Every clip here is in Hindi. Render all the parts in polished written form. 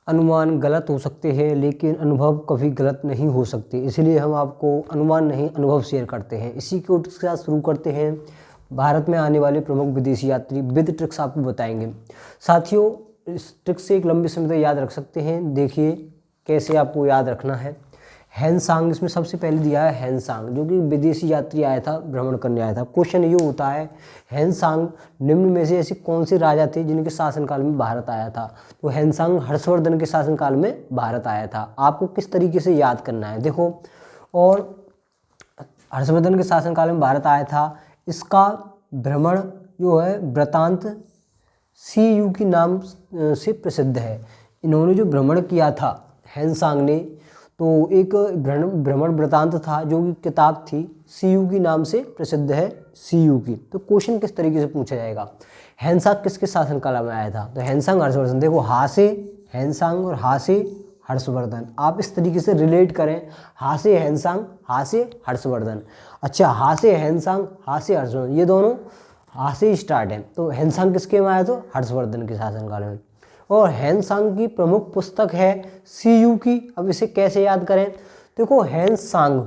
अनुमान गलत हो सकते हैं लेकिन अनुभव कभी गलत नहीं हो सकते, इसलिए हम आपको अनुमान नहीं अनुभव शेयर करते हैं। इसी के साथ शुरू करते हैं। भारत में आने वाले प्रमुख विदेशी यात्री विद ट्रिक्स आपको बताएंगे। साथियों, इस ट्रिक से एक लंबे समय तक याद रख सकते हैं। देखिए कैसे आपको याद रखना है। हैंसांग इसमें सबसे पहले दिया है, हैंसांग जो कि विदेशी यात्री आया था, भ्रमण करने आया था। क्वेश्चन ये होता है हैंसांग निम्न में से ऐसे कौन से राजा थे जिनके शासनकाल में भारत आया था? तो हैंसांग हर्षवर्धन के शासनकाल में भारत आया था। आपको किस तरीके से याद करना है देखो। और हर्षवर्धन के शासनकाल में भारत आया था, इसका भ्रमण जो है वृत्तांत CU के नाम से प्रसिद्ध है। इन्होंने जो भ्रमण किया था हैंसांग ने, तो एक भ्रमण वृत्तांत था जो कि किताब थी, CU के नाम से प्रसिद्ध है, CU की। तो क्वेश्चन किस तरीके से पूछा जाएगा, हैंसांग किसके शासनकाल में आया था? तो हैंसांग हर्षवर्धन। देखो हा से हैंसांग और हा से हर्षवर्धन, आप इस तरीके से रिलेट करें, हा से हैंसांग, हा से हर्षवर्धन। अच्छा, हा से हैंसांग, हा से हर्षवर्धन, ये दोनों हा से स्टार्ट है। तो हैंसांग किसके में आया? तो हर्षवर्धन के शासनकाल में। और हैंसांग की प्रमुख पुस्तक है CU की। अब इसे कैसे याद करें? देखो हैंसांग,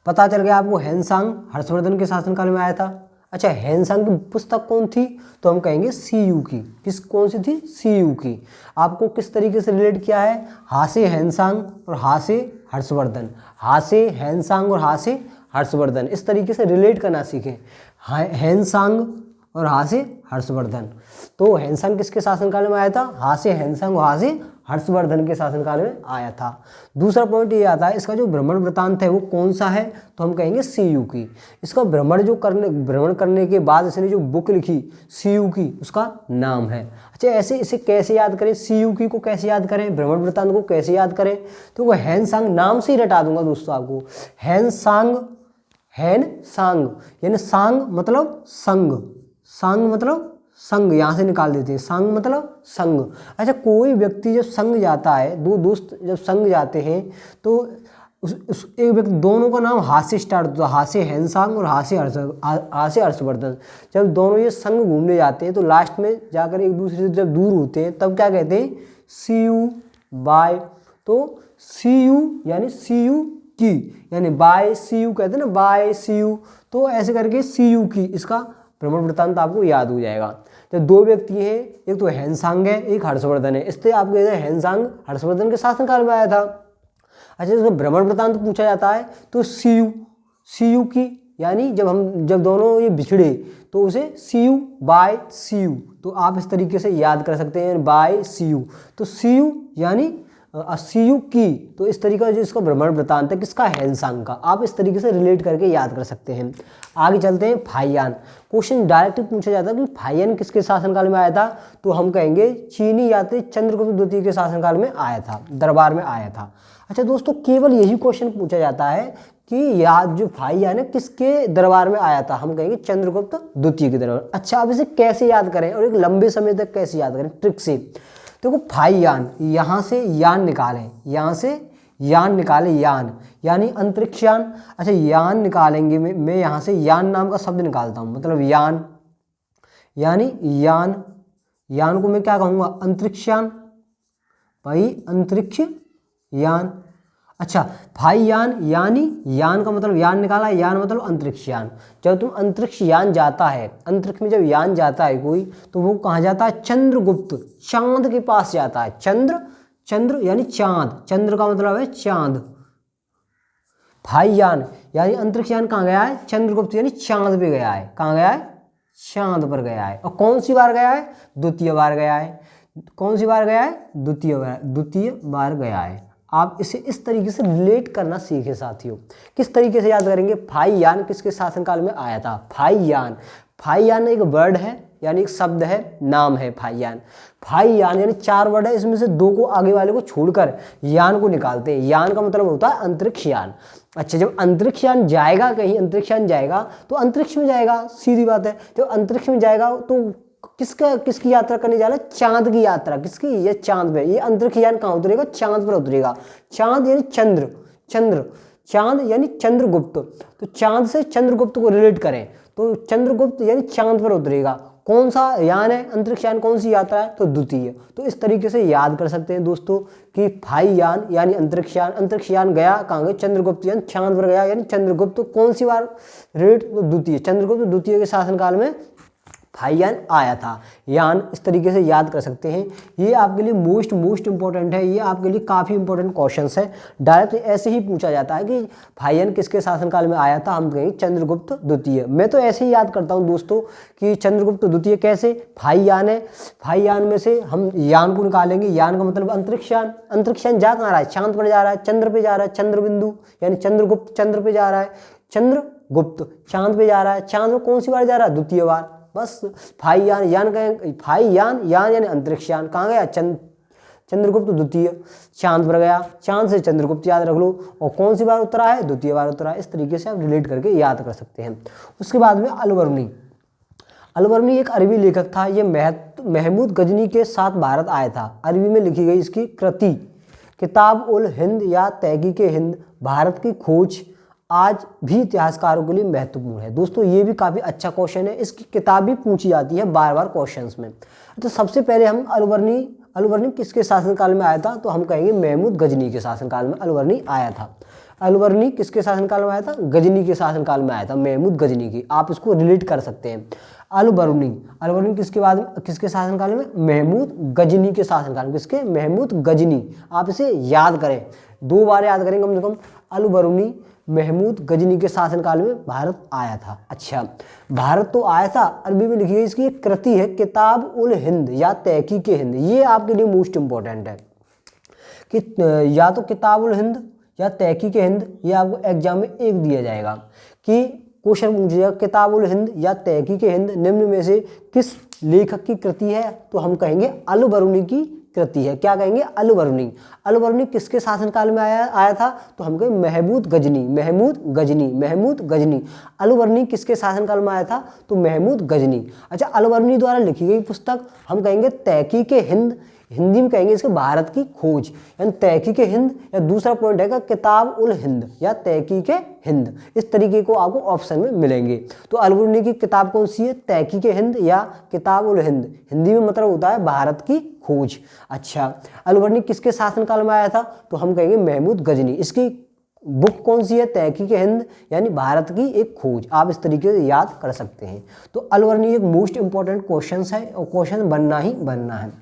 पता चल गया आपको, हैंसांग हर्षवर्धन के शासनकाल में आया था। अच्छा, हैंसांग की पुस्तक कौन थी? तो हम कहेंगे CU की। किस कौन सी थी? CU की। आपको किस तरीके से रिलेट किया है? हा से हैंसांग और हा से हर्षवर्धन, हा से हैंसांग और हा से हर्षवर्धन, इस तरीके से रिलेट करना सीखें। हैंसांग और हा से हर्षवर्धन। तो हैंसांग किसके शासनकाल में आया था? हा से हैंसांग और हा से हर्षवर्धन के शासनकाल में आया था। दूसरा पॉइंट ये आता है, इसका जो भ्रमण वृत्तांत है वो कौन सा है? तो हम कहेंगे CU की। इसका भ्रमण करने के बाद इसने जो बुक लिखी CU की, उसका नाम है। अच्छा, ऐसे इसे कैसे याद करें? CU की को कैसे याद करें? भ्रमण वृत्तांत को कैसे याद करें? तो वो हैंसांग नाम से ही रटा दूंगा दोस्तों आपको। हैंसांग, हैंसांग यानी सांग मतलब संग, सांग मतलब संग, यहाँ से निकाल देते हैं, संग मतलब संग। अच्छा, कोई व्यक्ति जब संग जाता है, दो दोस्त जब संग जाते हैं, तो उस एक व्यक्ति, दोनों का नाम हा से स्टार्ट होता है, हा से हैंसांग और हा से हर्षवर्धन। जब दोनों ये संग घूमने जाते हैं तो लास्ट में जाकर एक दूसरे से जब दूर होते हैं तब क्या कहते हैं? CU bye. तो CU यानी CU की, यानी बाय CU कहते हैं ना, बाय CU। तो ऐसे करके CU की, इसका भ्रमण वृत्तांत आपको याद हो जाएगा। जब दो व्यक्ति हैं, एक तो हैंसांग है, एक हर्षवर्धन है, इससे आपको कहते हैं हैंसांग हर्षवर्धन के शासनकाल में आया था। अच्छा, इसका भ्रमण वृत्तांत पूछा जाता है तो CU की, यानी जब दोनों ये बिछड़े तो उसे CU बाय CU। तो आप इस तरीके से याद कर सकते हैं, बाय CU। तो CU यानी CU की, तो इस तरीके का जो इसका भ्रमण वृत्तांत है किसका? हैंसांग का। आप इस तरीके से रिलेट करके याद कर सकते हैं। आगे चलते हैं, फाहियान। क्वेश्चन डायरेक्ट पूछा जाता है कि फाहियान किसके शासनकाल में आया था? तो हम कहेंगे चीनी यात्री चंद्रगुप्त द्वितीय के शासनकाल में आया था, दरबार में आया था। अच्छा दोस्तों, केवल यही क्वेश्चन पूछा जाता है कि याद जो फाहियान है किसके दरबार में आया था? हम कहेंगे चंद्रगुप्त द्वितीय के दरबार। अच्छा, अब इसे कैसे याद करें और एक लंबे समय तक कैसे याद करें? ट्रिक से। देखो फाहियान, यहाँ से यान निकालें, यहाँ से यान निकाले, यान यानी अंतरिक्ष यान। अच्छा, यान निकालेंगे, मैं यहाँ से यान नाम का शब्द निकालता हूँ, मतलब यान यानी यान, यान को मैं क्या कहूँगा? अंतरिक्ष यान, भाई अंतरिक्ष यान। अच्छा, फाहियान यानी यान का मतलब यान निकाला, यान मतलब अंतरिक्ष यान। जब तुम अंतरिक्ष यान जाता है, अंतरिक्ष में जब यान जाता है कोई, तो वो कहाँ जाता है? चंद्रगुप्त, चांद के पास जाता है। चंद्र यानी चांद, चंद्र का मतलब है चांद। फाहियान यानी अंतरिक्ष यान कहाँ गया है? चंद्रगुप्त यानी चांद पे गया है। कहाँ गया है? चांद पर गया है। और कौन सी बार गया है? द्वितीय बार गया है। कौन सी बार गया है? द्वितीय बार गया है। आप इसे इस तरीके से रिलेट करना सीखे साथियों। किस तरीके से याद करेंगे? फाहियान किसके शासनकाल में आया था? फाहियान एक वर्ड है, यानी एक शब्द है, नाम है फाहियान। फाहियान यानी 4 वर्ड है, इसमें से 2 को आगे वाले को छोड़कर यान को निकालते हैं। यान का मतलब होता है अंतरिक्ष यान। अच्छा, जब अंतरिक्ष यान जाएगा कहीं, अंतरिक्ष यान जाएगा तो अंतरिक्ष में जाएगा, सीधी बात है। जब अंतरिक्ष में जाएगा तो किसकी यात्रा करने जा रहा है? चांद की यात्रा। किसकी? ये चांद पे। ये अंतरिक्ष यान कहाँ उतरेगा? चांद पर उतरेगा। चांद यानी चंद्र, चांद यानी चंद्रगुप्त। तो चांद से चंद्रगुप्त को रिलेट करें तो चंद्रगुप्त यानी चांद पर उतरेगा। कौन सा यान है, अंतरिक्ष यान कौन सी यात्रा है, तो द्वितीय। तो इस तरीके से याद कर सकते हैं दोस्तों कि फाई यान यानी अंतरिक्ष यान गया कहाँ गया, चंद्रगुप्त यानी चांद पर गया, यानी चंद्रगुप्त तो कौन सी बार रेट, तो द्वितीय। चंद्रगुप्त द्वितीय के शासनकाल में फाइयान आया था। यान इस तरीके से याद कर सकते हैं। ये आपके लिए मोस्ट इंपॉर्टेंट है, ये आपके लिए काफ़ी इंपॉर्टेंट क्वेश्चंस है। डायरेक्ट ऐसे ही पूछा जाता है कि फाइयान किसके शासनकाल में आया था, हम कहेंगे चंद्रगुप्त द्वितीय। मैं तो ऐसे ही याद करता हूँ दोस्तों कि चंद्रगुप्त द्वितीय कैसे, फाइयान है, फाइयान में से हम यान को निकालेंगे। यान का मतलब अंतरिक्ष यान। अंतरिक्ष यान जा कहाँ रहा है, चांद पर जा रहा है, चंद्र पे जा रहा है, चंद्र बिंदु यानी चंद्रगुप्त चंद्र पे जा रहा है, चंद्रगुप्त चांद पे जा रहा है, चांद में कौन सी बार जा रहा है, द्वितीय बार। बस फाइयान यान का फाइयान यान यानी अंतरिक्ष यान कहाँ गया, चंद्रगुप्त द्वितीय, चांद पर गया, चांद से चंद्रगुप्त याद रख लो, और कौन सी बार उतरा है, द्वितीय बार उतरा है। इस तरीके से आप रिलेट करके याद कर सकते हैं। उसके बाद में अलबरूनी। अलबरूनी एक अरबी लेखक था। ये महमूद गजनी के साथ भारत आया था। अरबी में लिखी गई इसकी कृति किताब उल हिंद या तहकीक हिंद भारत की खोज आज भी इतिहासकारों के लिए महत्वपूर्ण है। दोस्तों ये भी काफ़ी अच्छा क्वेश्चन है, इसकी किताब भी पूछी जाती है बार बार क्वेश्चंस में। तो सबसे पहले हम अलबरूनी किसके शासनकाल में आया था, तो हम कहेंगे महमूद गजनी के शासनकाल में अलबरूनी आया था। अलबरूनी किसके शासनकाल में आया था, गजनी के शासनकाल में आया था, महमूद गजनी की। आप इसको रिलेट कर सकते हैं। अलबरूनी किसके शासनकाल में, महमूद गजनी के शासनकाल में। किसके, महमूद गजनी। आप इसे याद करें, 2 बार याद करेंगे कम से कम। अलबरूनी महमूद गजनी के शासनकाल में भारत आया था। अच्छा, भारत तो आया था, अरबी में लिखी गई इसकी एक कृति है किताब उल हिंद या तहकीक हिंद। ये आपके लिए मोस्ट इंपॉर्टेंट है कि या तो किताब उल हिंद या तहकीक हिंद, ये आपको एग्जाम में एक दिया जाएगा कि क्वेश्चन पूछिएगा किताब उल हिंद या तहकीक हिंद निम्न में से किस लेखक की कृति है, तो हम कहेंगे अलबरूनी की कृति है। क्या कहेंगे, अलबरूनी। अलबरूनी किसके शासनकाल में आया था, तो हम कहेंगे महमूद गजनी। अलबरूनी किसके शासनकाल में आया था, तो महमूद गजनी। अच्छा, अलबरूनी द्वारा लिखी गई पुस्तक हम कहेंगे तहकीक हिंद, हिंदी में कहेंगे इसके भारत की खोज, यानी तहकीक हिंद, या दूसरा पॉइंट है किताब उल हिंद या तहकीक हिंद। इस तरीके को आपको ऑप्शन में मिलेंगे। तो अलबरूनी की किताब कौन सी है, तहकीक हिंद या किताब उल हिंद। हिंदी में मतलब होता है भारत की खोज। अच्छा, अलबरूनी किसके शासनकाल में आया था, तो हम कहेंगे महमूद गजनी। इसकी बुक कौन सी है, तहकीक हिंद यानी भारत की एक खोज। आप इस तरीके से याद कर सकते हैं। तो अलबरूनी एक मोस्ट इंपॉर्टेंट क्वेश्चन है और क्वेश्चन बनना ही बनना है।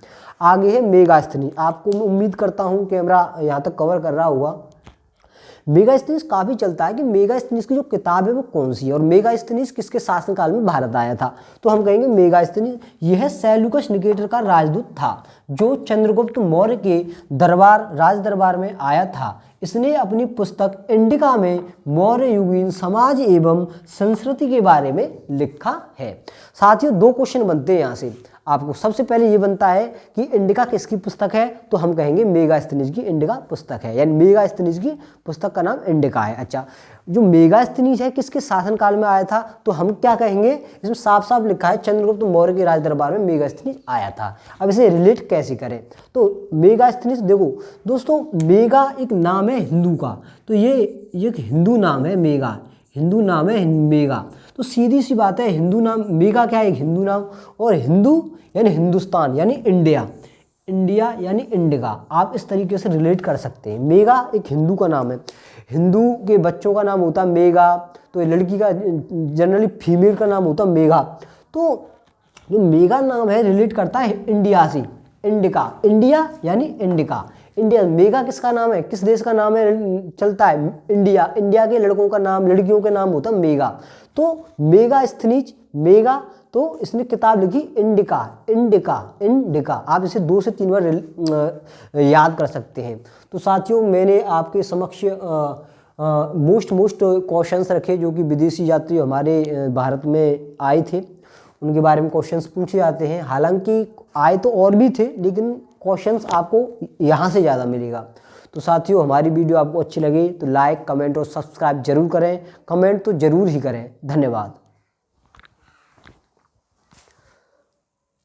आगे है मेगास्थनीज। आपको मैं उम्मीद करता हूँ कैमरा यहाँ तक कवर कर रहा होगा। मेगास्थनीज काफ़ी चलता है कि मेगास्थनीज की जो किताब है वो कौन सी है, और मेगास्थनीज किसके शासनकाल में भारत आया था, तो हम कहेंगे मेगास्थनीज यह सेल्यूकस निकेटर का राजदूत था जो चंद्रगुप्त मौर्य के राज दरबार में आया था। इसने अपनी पुस्तक इंडिका में मौर्य युगीन समाज एवं संस्कृति के बारे में लिखा है। साथियों 2 क्वेश्चन बनते हैं यहाँ से आपको। सबसे पहले ये बनता है कि इंडिका किसकी पुस्तक है, तो हम कहेंगे मेगास्थनीज की इंडिका पुस्तक है, यानी मेगास्थनीज की पुस्तक का नाम इंडिका है। अच्छा, जो मेगास्थनीज है किसके शासनकाल में आया था, तो हम क्या कहेंगे, इसमें साफ साफ लिखा है चंद्रगुप्त मौर्य के राज दरबार में मेगास्थनीज आया था। अब इसे रिलेट कैसे करें, तो मेगास्थनीज देखो दोस्तों, मेगा एक नाम है हिंदू का, तो ये एक हिंदू नाम है, मेगा हिंदू नाम है मेगा। तो सीधी सी बात है, हिंदू नाम मेगा क्या है, एक हिंदू नाम, और हिंदू यानी हिंदुस्तान यानी इंडिया यानी इंडिका। आप इस तरीके से रिलेट कर सकते हैं। मेगा एक हिंदू का नाम है, हिंदू के बच्चों का नाम होता है मेगा, तो लड़की का जनरली फीमेल का नाम होता है मेगा। तो जो मेगा नाम है रिलेट करता है इंडिया से, इंडिका, इंडिया यानी इंडिका, इंडिया। मेगा किसका नाम है, किस देश का नाम है, चलता है इंडिया, इंडिया के लड़कों का नाम, लड़कियों का नाम होता है मेगा। तो मेगास्थनीज, मेगा, तो इसने किताब लिखी इंडिका। आप इसे 2 से 3 बार याद कर सकते हैं। तो साथियों मैंने आपके समक्ष मोस्ट क्वेश्चंस रखे जो कि विदेशी यात्री हमारे भारत में आए थे, उनके बारे में क्वेश्चंस पूछे जाते हैं। हालांकि आए तो और भी थे, लेकिन क्वेश्चंस आपको यहाँ से ज़्यादा मिलेगा। तो साथियों हमारी वीडियो आपको अच्छी लगे तो लाइक, कमेंट और सब्सक्राइब जरूर करें। कमेंट तो जरूर ही करें। धन्यवाद।